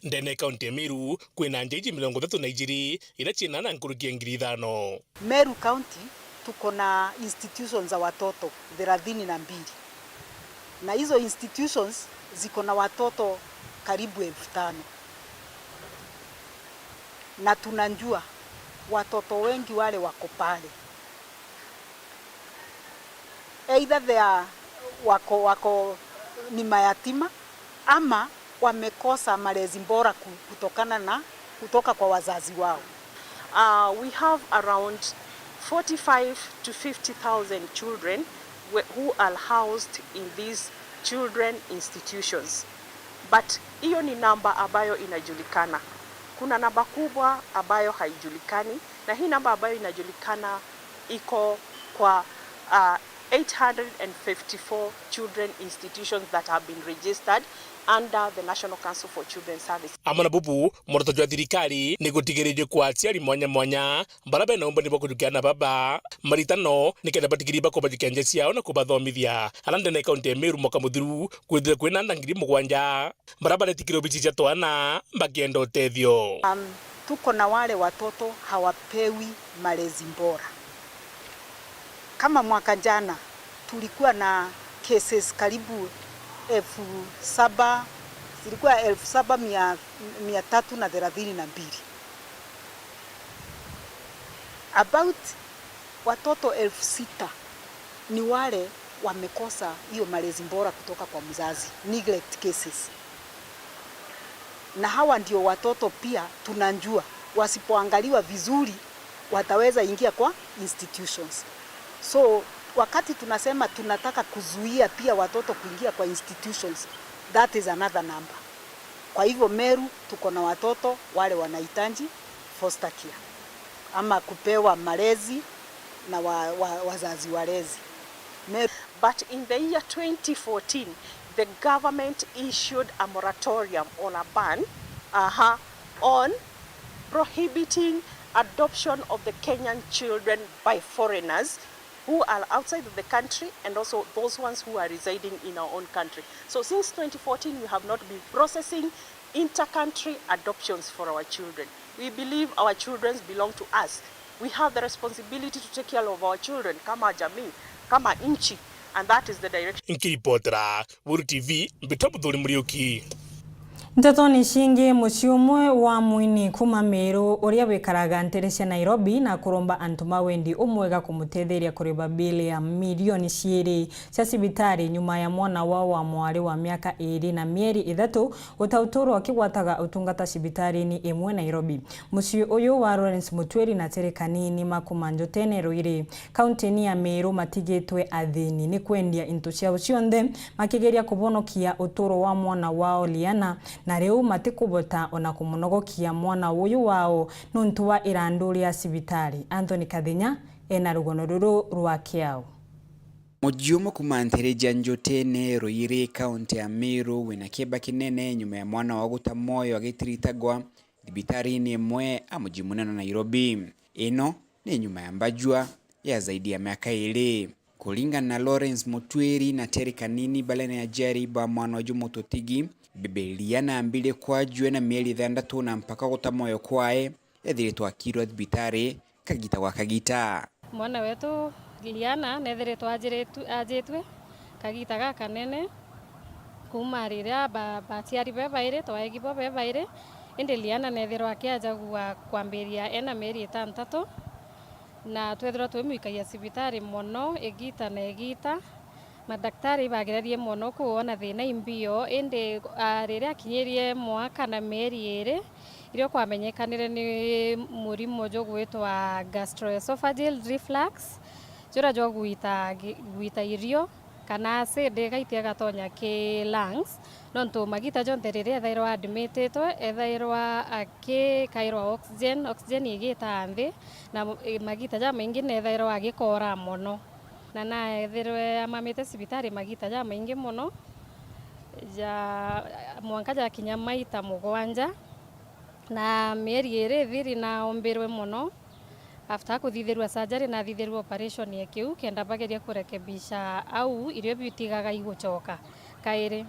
Ndene kaunti ya Meru kwina njeji 32 ila china na nkurukia 5,000. Meru County tuko na institutions za watoto 32 na hizo institutions ziko na watoto karibu 5,000 na tunajua watoto wengi wale wako pale either they are wako ni mayatima ama wamekosa malezi bora kutoka kwa wazazi wao. We have around 45 to 50,000 children who are housed in these children institutions. But hiyo ni namba ambayo inajulikana. Kuna namba kubwa ambayo haijulikani, na hii namba ambayo inajulikana iko kwa 854 children institutions that have been registered under the National Council for Children's Service. Amana bubu moroto jwa thirikari ni gutigiririo kwa aciari mwanya mwanya barabe na umba nibo kujukiana baba maritano nikenda batigiriba ko bajukianja ciao na kubathomithia alande na kaunti ya Meru mwaka muthiru kwithire kwina ndangiri mugwanja barabara tikiro bici cia twana bakienda utethio. Tuko na wale watoto hawapewi malezi bora. Kama mwaka jana tulikuwa na cases karibu 7,000, zilikuwa 7,332. About watoto 6,000 ni wale wamekosa hiyo malezi bora kutoka kwa mzazi, neglect cases. Na hawa ndio watoto pia tunajua wasipoangaliwa vizuri wataweza ingia kwa institutions. So wakati tunasema tunataka kuzuia pia watoto kuingia kwa institutions, that is another number. Kwa hivyo Meru tuko na watoto wale wanahitaji foster care ama kupewa malezi na wazazi walezi. But in the year 2014, the government issued a moratorium on a ban on prohibiting adoption of the Kenyan children by foreigners who are outside of the country and also those ones who are residing in our own country. So since 2014, we have not been processing inter-country adoptions for our children. We believe our children belong to us. We have the responsibility to take care of our children kama jamii, kama nchi, and that is the direction. Nkiripotera Weru TV Mbitobu Thuri Muriuki. Nteto ni shingi muci umwe wa mwini kuma Meru uria wikaraga ntere cia Nairobi na kuromba antuma wendi umwega kumutetheria kuriba bili ya milioni 2 cia cibitari nyuma ya mwana wao wa mwari wa miaka 2 na mieri 3 utautoro akigwataga utungata cibitari ni Imwe Nairobi. Muci uyu wa Lawrence Mutweri na Tere Kanini makumanjo tene Ruire kaunti ni ya Meru matigitwe athini ni kwendia into cia cionthe makigeria kubonokia utoro wa mwana wao Liana na reu matikubota ona kumunogokia mwana uyu wao nuntu wa iranduri ya cibitari. Anthony Kathinya ena rugono ruru rwa kiao. Mujiumo kumantereja njotene Ruire kaunti ya Meru wina kieba kinene nyuma ya mwana wa guta moyo agitiritagwa thibitari ni Imwe amujimuna na Nairobi. Ino ni nyuma ya mbajua ya zaidi ya miaka 2. Kulingana na Lawrence Mutweri na Tere Kanini balena ya jari ba mwana wa Jumototigi Bibeliana ambile kwa jue na mieli 6 na mpaka guta moyo kwae ethiritwa akirwa thibitari kagita wa kagita. Mwana wetu Liana nethiritwa ajitwe kagita gaka nene kuma riria baciari bebaire twaegibo bebaire indi liana nethirwa akiajagua kwambiria ena mieri 6 na twethirwa twimwikagia cibitari mono egita na egita madaktari bagerarie mono kuona thina imbio indi riria kinyirie mwaka na mieri 2 irio kwamenyekanire ni murimo jogwitwa gastroesophageal reflux jura jogwita irio kana acid gaitia gatonya ki lungs nontu magita jonte riria ethairwa admitted ethairwa akikairwa oxygen igita nthi na magita ja maingi nethairwa agikora mono na ethirwe amamite cibitari magita ja maingi mono ja mwanka ja kinya maita 7 na mieri 2 thiri na ombirwe mono after kuthithirwa surgery na thithirwa operation yekiu kenda bageria kurekebisha au irio bitigaga igucoka kairi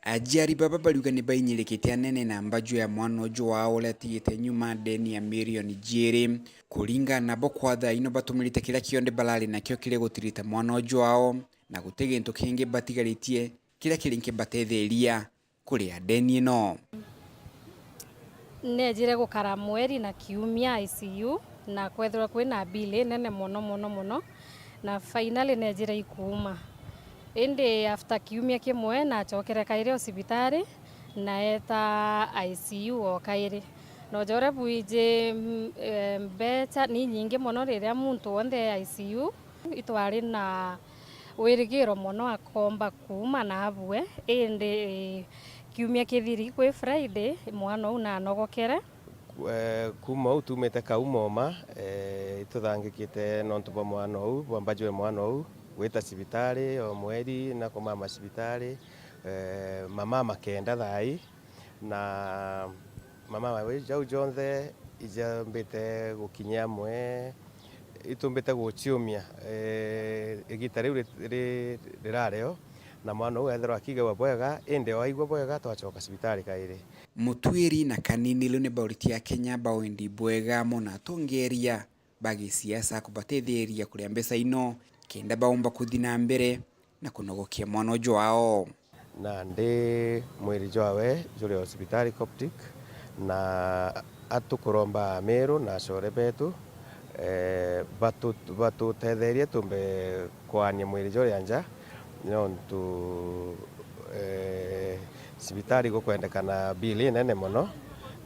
ajiari baba bariuga ni bainyirikite anene na mbaju ya mwana ujo wao letiite nyuma deni ya milioni 2 kuringana bo kwatha ino batumirite kila kionde balali na kio kile gutirita mwana ujo wao na gutege into kingi batigaritie kila kilinki batetheria kuria deni no nejire gukara mweri na kiumia ICU na kwethwa kwina bili nene mono na finally nejire ikuma indi after kiumia kimwe na chokere kaire hospitali na eta ICU o kaire no jore buije beta ni nyingi mono riria muntu wonde ICU itwari na wirigiro mono akomba kuma na abwe indi kiumia kithiri kwi Friday mwana una nogokere kuma utumete kaumoma ituthangikite nontu bwa mwana u bwambajwe mwana u gwita cibitari o mweri na kumama cibitari mama makenda thai na mama we jau jonthe ijambite gukinya mwe itumbite guciumia igita riu rirareo na mwana u ethero akigewa bwega inde waigwa bwega twacoka cibitari kairi mutwiri na kanini lune bauriti ya Kenya bawendi bwega mona tongeria bagi siasa kubatetheria kuria mbesa ino kenda baumba kuthina mbere na kunogokia mwana ujo wao na ndi mwiri jwawe juri hospitali Coptic na atukuromba Meru na core betu batu tetherie tumbe kwani mwiri juri anja nontu cibitari gukwendekana bili nene mono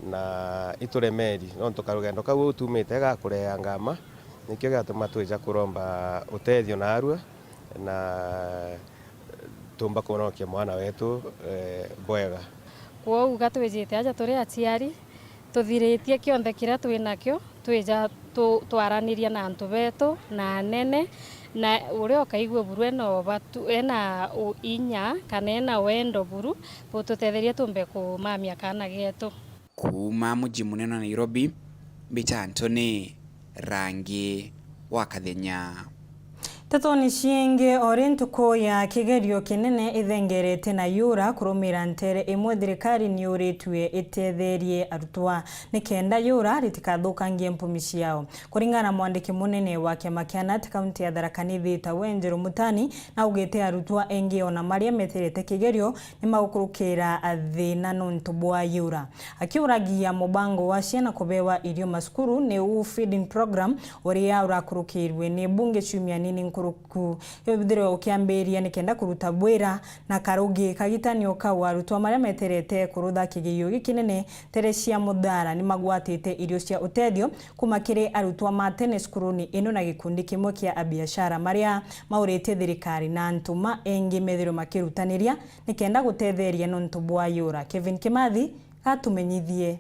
na ituremeri nontu karugendo kau utumite ga kurea ngama nikio gatuma twija kuromba utethio na arua na tumba kunokia mwana wetu bwega kwou gatwijite aja turi aciari tuthiritie kionthe kira twinakio twija twaraniria na antu betu na nene na uria kaigwe buru eno batu ena inya kana ena wendo buru bututetheria tumbe kumamia kana getu kuma muji munene wa Nairobi Bita Anthony Rangi wa Kathenya Tatoni cienge orintuko ya kigerio kinene ithengerete na yura kurumira ntere imwe thirikari ni uritwe itetherie arutwa nikenda yura ritikathukangie mpumi ciao kuringana mwandiki munene wa kiama kia NAT kaunti ya Tharaka Nithi ta Wanjeru Mutani na ugite arutwa engi ona maria meterete kigerio ni magukurukira thina nontu bwa yura akiuragia mubango wa ciana kubewa irio masukuru ni feeding program uria urakurukirwe ni bunge ciumia nini kuruku yobidiro ukiamberia nikenda kuruta bwira na karugi kagitanio ka warutwa maria meterete kurutha kigerio gikinene Teresia Mudara ni magwatite irio cia utedio kumakire arutwa ma tene skuruni ino na gikundi kimwe kia abiashara maria maurite thirikari na ntuma engi methiro makirutaniria nikenda gutetheria nontu bwa yura Kevin Kimathi atumenyithie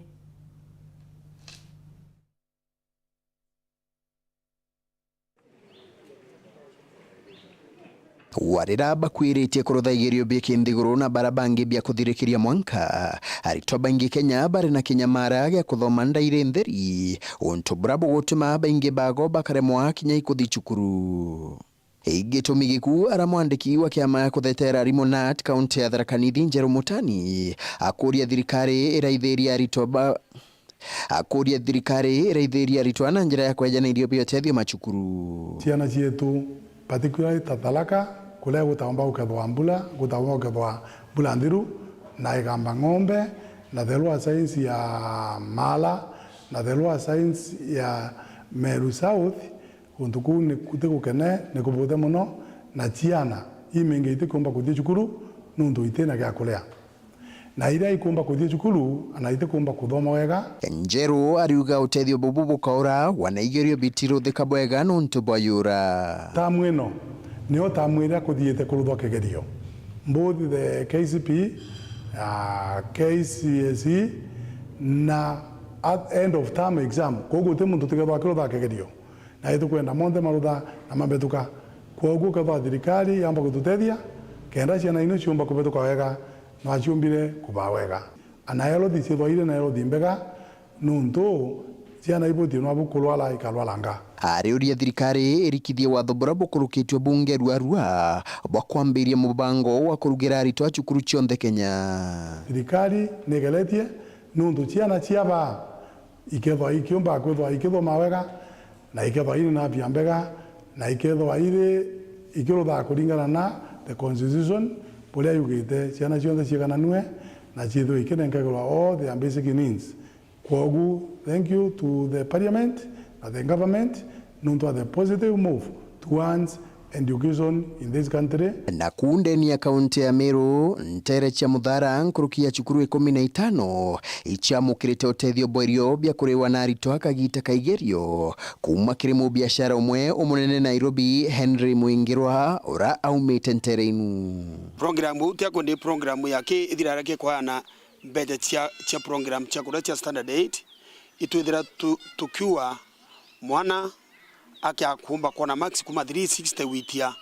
warira bakwiritie kurutha igerio bikinthiguru na barabangi bia kuthirikiria mwanka aritwa baingi Kenya bari na kinyamara gya kuthoma ndaire ntheri untu brabo gutuma baingi bago bakaremwa kinya ikuthi cukuru igitumi giku ara mwandiki wa kiama kuthetera arimu NAT kaunti ya Tharaka Nithi Njeru Mutani akuria thirikari iraithiria aritwa akuria thirikari iraithiria aritwa na njira ya kwejana irio biotethio macukuru ciana cietu particularly Tharaka kule gutaomba ukethwa mbula gutaomba ukethwa mbula ndiru na igamba ng'ombe na thelwa science ya mala na thelwa science ya Meru South kundu ku ni kutigukene ni kubuthe muno na ciana imingi itikumba kuthie cukuru nundu itena gya kulea na iria ikumba kuthie cukuru ana itikumba kuthoma wega. Njeru ariuga utethio bubu bukaura wanaigerio bitiro thika bwega nuntu bwayura tamu ino nio tamu iria kuthiete kuruthwa kigerio both the KCP KCSE na at end of term exam koguo te muntu tigethwa kirutha kigerio na itukwenda monthe marutha na mabetuka koguo kethwa thirikari yamba gututethia kenda ciana ino ciumba kubetuka wega na ciumbire kuba wega anaelo thicithwaire na elo thimbega nuntu ciana ibutie no bukulwala ikalwalanga. Ariuria thirikari irikithie watho bura bukurukitwe bunge rua bwa kwambiria mubango wa kurugira arito a cukuru cionthe Kenya. Thirikari negeletie nuntu ciana ciaba ikethwa ikiumba kwethwa ikithoma wega na ikethwa iri na afya mbega na ikethwa iri ikirutha kuringana na the constitution buria yugite ciana cionthe ciigananue na cithwe ikinengerwa all their basic needs. Kogu, thank you to the parliament and the government nuntu the positive move towards education in this country. Na kuundeni ya kaunti ya Meru ntere cia muthara nkurukia cukuru 15 icamukirite utethio bwerio bia kuriwa na arito akagita kaigerio kuma kiri mu biashara umwe umunene Nairobi Henry Mwingirwa ura aumite ntere inu. Programu utia kundi programu yake ithirara ke kwana bete cia program cia kuria cia standard 8 itwithira tukiwa mwana akia kumba kona max kuma 360 witia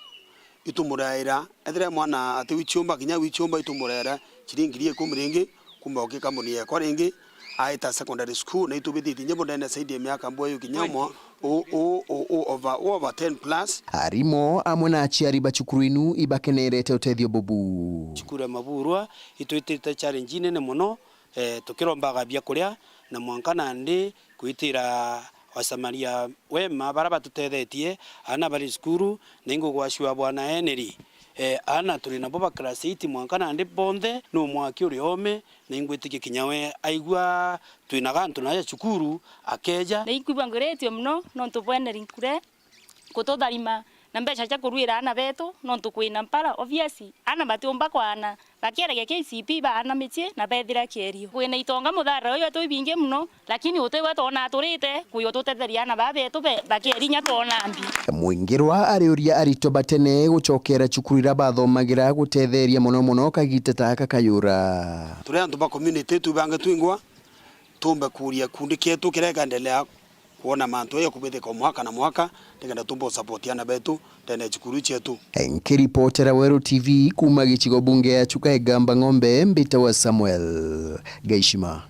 itumuraira ethira mwana ati wichumba kinya wichumba itumuraira chiringirie kumringi kumba okika munie kwa ringi aita secondary school na itubithiti nyebo ndene saidi miaka mboyo kinyamo over 10 plus. Arimo amwe na aciari bacukuru inu ibakenerete utethio bubu cukuru maburwa itwitite challenge nene muno tukirombaga bia kuria na mwankana ndi kuitira wasamaria wema bara batutethetie ana bari skuru ningo gwashwa bwana Henry ana turi nabo ba class 8 mwankana ndi bonthe no mwaki uri home ningwitike kinyawe aigwa twina gantu na cukuru akeja neikuwa ngoretio mno no tubweneri kure kutotharima na mbeca cia kuruira ana betu no tukwina mpara obviously ana batiomba kwana bakiera KCP bana mitie na bethira kierio kwina itonga muthara uyo twibinge muno lakini utewe tona turite kuyo tutetheria ana babetu bakierinya tona mbi. Mwingirwa ariuria arito batene gucokera cukuru ira bathomagira gutetheria muno kagita taka kayura turi antu ba community tubange twingwa tumbe kuria kundi ketu kireka endelea kuona mantu ya kubetheka mwaka na mwaka ndikenda tumbo supportiana betu tene cukuru chetu. Nkiripotera Weru TV kuma gicigo bunge ya Chuka Egamba Ng'ombe mbita wa Samuel Gaishima.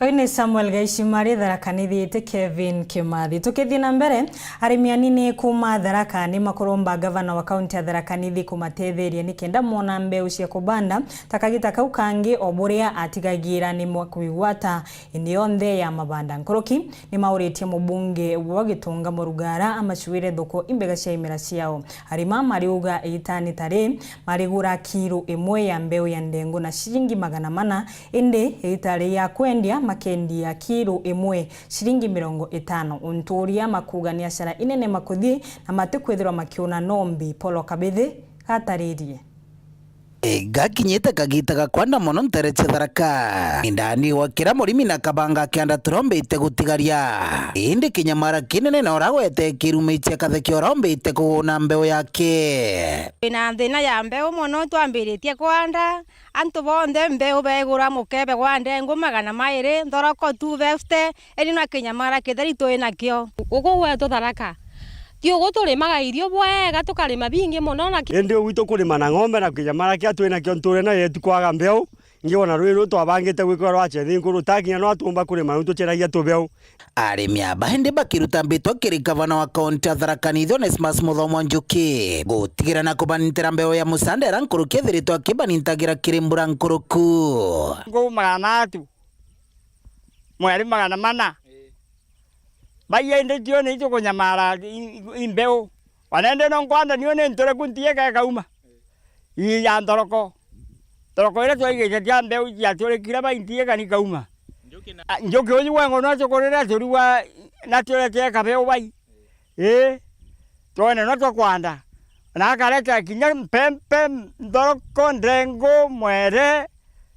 Oine Samuel Gaishima Tharaka nithiite Kevin Kimathi. Tukithii na mbere arimi anini kuma Tharaka ni makuromba gavana wa kaunti ya Tharaka nithi kumatetheria nikenda mona mbeu cia kubanda takagita kau kangi oburia atigagira ni mwakuigwata indi yonthe ya mabanda nkoroki ni mauritie mubunge wa Gitunga Murugara amacuire thuko imbega cia imera ciao arima mariuga itani tare marigura kiro imwe ya mbeu ya ndengu na shilingi 400 indi itari ya kwendia makendi ya kiro imwe shilingi 50 unturia makuga ni ashara inene makuthi na matekwethirwa makiona nombi Polo Kabithe kataririe gakinyete kagita gakwanda mono ntere cia Tharaka indani wakira murimi na kabanga kianda turombete gutigaria indi kinyamara kinene na oragwete kirume cia katheki orombete kuguna mbeu yake ina thina ya mbeu mono twambiritie kwanda antu bonde mbeu begura mukebe gwande ngumagana maire thoroko 250 eri na kinyamara kitheri twina kio ugo wetu Tharaka tio guturimaga irio bwega tukarima bingi muno na indi witu kurima na ng'ombe na kinyamara kia twina kio nture na yetu kwaga mbeu ngiona rwiru twabangite gwikora achethi nkuru takinya no atumba kurima ntu cheragia tubeu arimi abahinde bakiruta mbito kiri gavana wa kaunti ya Tharaka nithio Nesmas Muthomo Njuki gutigira na kubanitira mbeu ya musandera nkuru kethiritwa kibanintagira kirimbura nkuruku ngo magana atu mweri magana mana baiya inde tio ni tukunyamara imbeu wanende no kwanda nione ntore kuntie ka kauma i ya ndoroko ile twaige tia mbeu ya tore kira ba intie ka ni kauma njoke uyu wango no chokorera turuwa na tore tia ka beu bai tuone no twakwanda na kareta kinya pempe ndoroko ndrengo mwere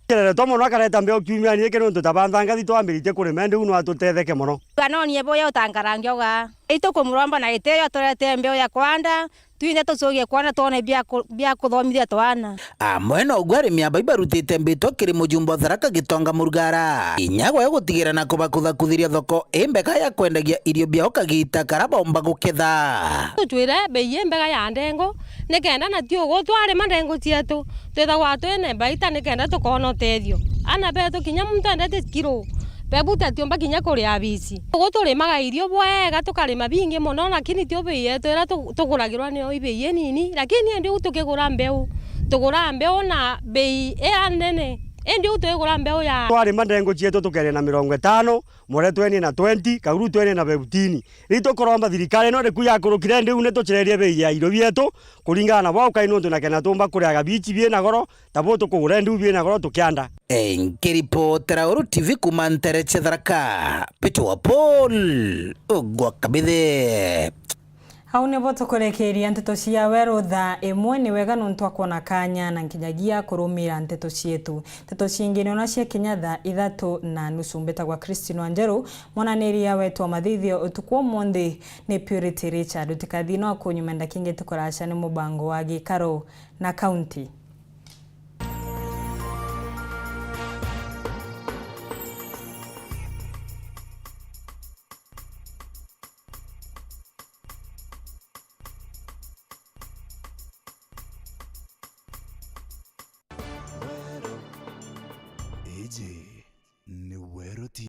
Kile tomo no kareta mbeo kiumia ni kero tutabanga ngathi twambirite kurima ndi uno atutetheke muno Ganonie boya utangarangyoga ito kumuromba na iteyo torete mbeo ya kwanda tuine tucogie kwana tone bia kuthomithia twana mwena ugwari miamba ibarutite mbito kiri mujumbo Tharaka Gitonga Murugara inyago ya gutigira na kubakuthiria thoko imbega ya kwendagia irio biao kagita karaba omba guketha twire beiye mbega ya ndengo nikenda na tio gutware mandengo cietu twetha gwatwene baita nikenda tukona tethio ana beto kinya muntu endete kilo bebuta tiomba kinya kuri abisi guturimaga irio bwega tukarima bingi muno lakini tio beiye twira tuguragirwa ni ibeiye nini lakini ndi utukigura mbeu tugura mbeu na bei nene endi utugura mbeu ya twari mandengo cietu tukere na 50 more 20 na 20 kauru 20 na 15 rito koromba thirikari no rikuya kurukire ndi une tuchererie bei ya irio bietu kuringana na bwa kaino tunakena tumba kuriaga bichi bie na goro tabo tukugura ndi bie na goro tukianda nkiripotera Weru TV kuma Nteto Tharaka Petro Paul ogwa kabithe Hau nebo tukurekeria nteto cia Weru Thaa imwe ni wega nuntu akona kanya na nkinyagia kurumira nteto cietu nteto ciingine ona cia kinya Thaa 3:30 mbetagwa Christine Wanjeru mwananiria wetu wa mathithio utukwo monde ni Purity Richard utikathino akunyumenda kinge tukuraca ni mubango wa gikaro na county